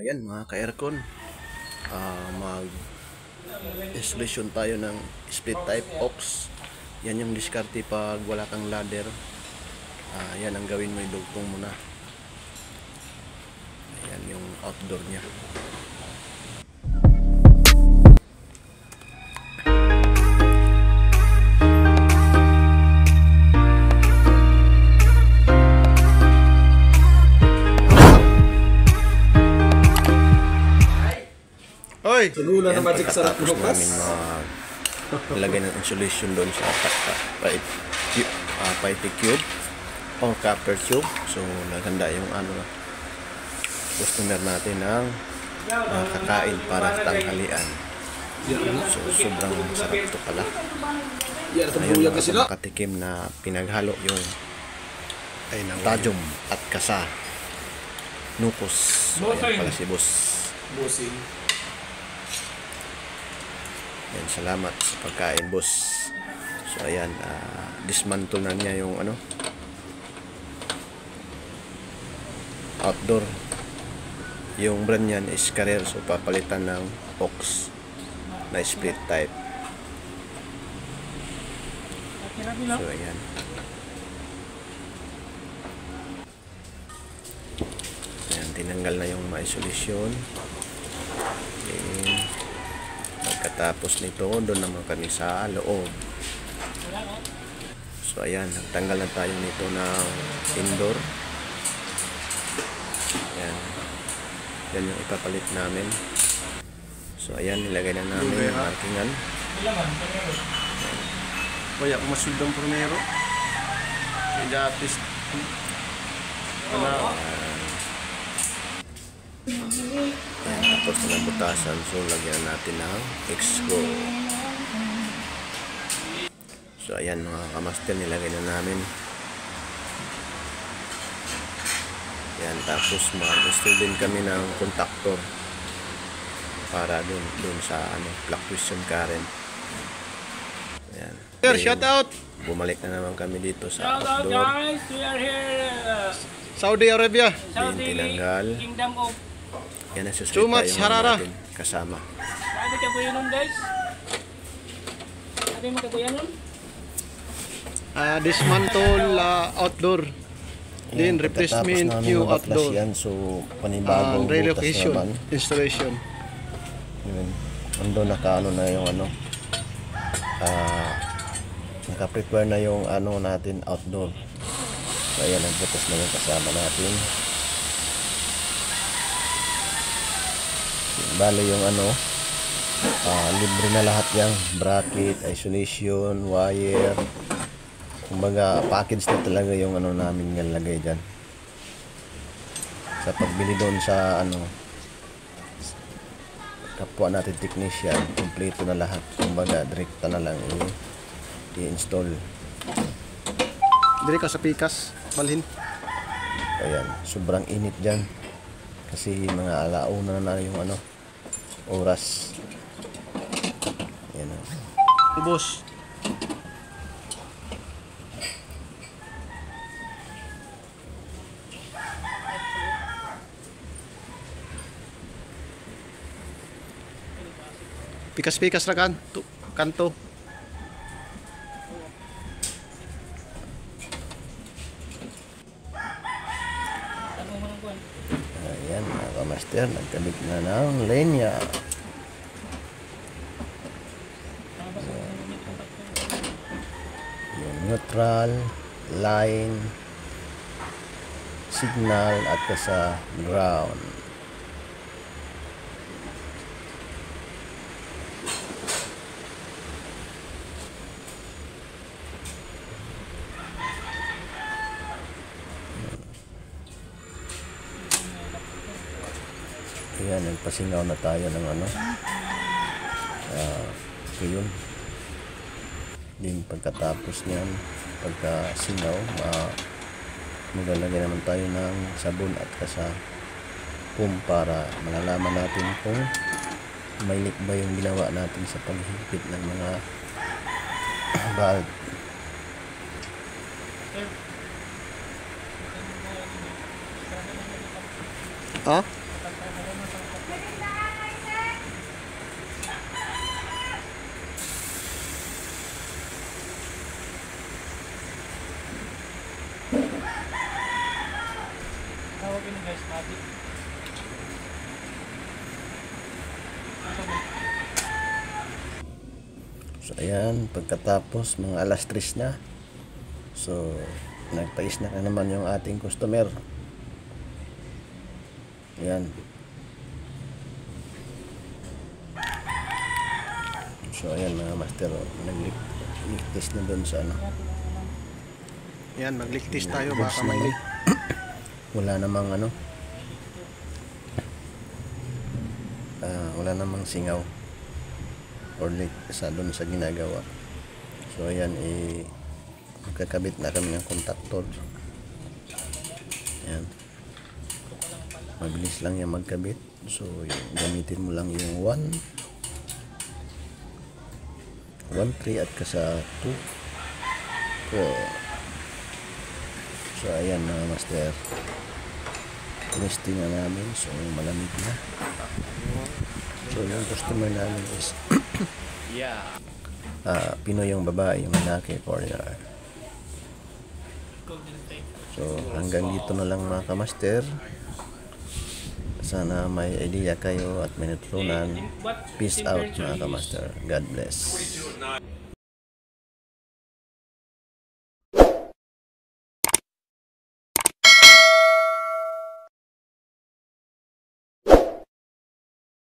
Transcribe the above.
Ayan mga ka-aircon, mag-installation tayo ng split type aux. Yan yung diskarte pag wala kang ladder. Yan ang gawin mo, idugtong mo na. Ayan yung outdoor nya. Sunula na magic sarap Tapos bukas. namin lagay ng insulation doon sa pipe cube or copper tube. So naganda yung customer natin ng kakain para sa tanghalian. So sobrang sarap ito pala. Ayun, makatikim na pinaghalo yung tajom at kasa nukos. So ayan pala si boss. Bossing. Yan, salamat sa pagkain, boss. So ayan, dismantle na niya yung outdoor. Yung brand niyan is Carrier, so papalitan ng aux na split type. So ayan. Ayan, tinanggal na yung ma-isolation. Pagkatapos nito, doon naman kami sa loob. So ayan, nagtanggal na tayo nito ng indoor. Ayan. Yan yung ipapalit namin. So ayan, nilagay na namin yung markingan. Kaya kung masudang primero. Kaya artist. Ayan, tapos na butasan, so lagyan natin ng X-Screw. So ayan mga kamaster, nilagay na namin. Ayan, tapos mag-install din kami ng contactor para dun sa fluctuation current. Ayan. Sir, shout out! Bumalik na naman kami dito sa Shout out outdoor. guys, we are here. Saudi Arabia. Saudi tinanggal. Kingdom of. Yan ang Too much harara. natin kasama. Sabi ka kuya nun guys? Sabi mo ka kuya nun? Dismantle outdoor. Then replacement new outdoor. Yan, so panibagong butas Relocation, naman. installation. Yun. Ando nakaano na yung naka-prepare na yung natin outdoor. So ayan, ang butas na yung kasama natin. Bale yung libre na lahat yang bracket, isolation, wire. Kumbaga package na talaga yung namin nilagay dyan. Sa pagbili doon sa kapwa natin technician, kompleto na lahat. Kumbaga direkta na lang i-install. Dire ka sa pikas, balhin. Ayan, sobrang init dyan. Kasi mga alauna na yung oras. Ayan o. Ubos. Pikas-pikas na kanto. Ayan mga kamaster, nagkabit na ng lenya. Yung neutral, line, signal at sa ground. Ayan, nagpasingaw na tayo ng yun. Din pagkatapos niyan, pagkasingaw, maglalagay naman tayo ng sabon at pum para malalaman natin kung may leak ba yung ginawa natin sa paghigpit ng mga valve. Ha? So ayan, pagkatapos mga alas 3 na. So nagpais na naman yung ating customer. Ayan. So ayan mga master, nagligtis na doon sa ano. Yan, magligtis tayo baka may leak. Wala namang ano. Wala namang singaw or leak sa doon sa ginagawa. So ayan, magkakabit na kami ng contactor. Ayan. Mabilis lang yung magkabit. So gamitin mo lang yung 1, 3 at kasa 2. So ayan mga master, testing na namin. So malamig na. So yung customer namin is Pinoy yung babae, yung lalaki foreigner. So hanggang dito na lang mga kamaster. Sana may idea kayo at may natutunan. Peace out mga kamaster. God bless.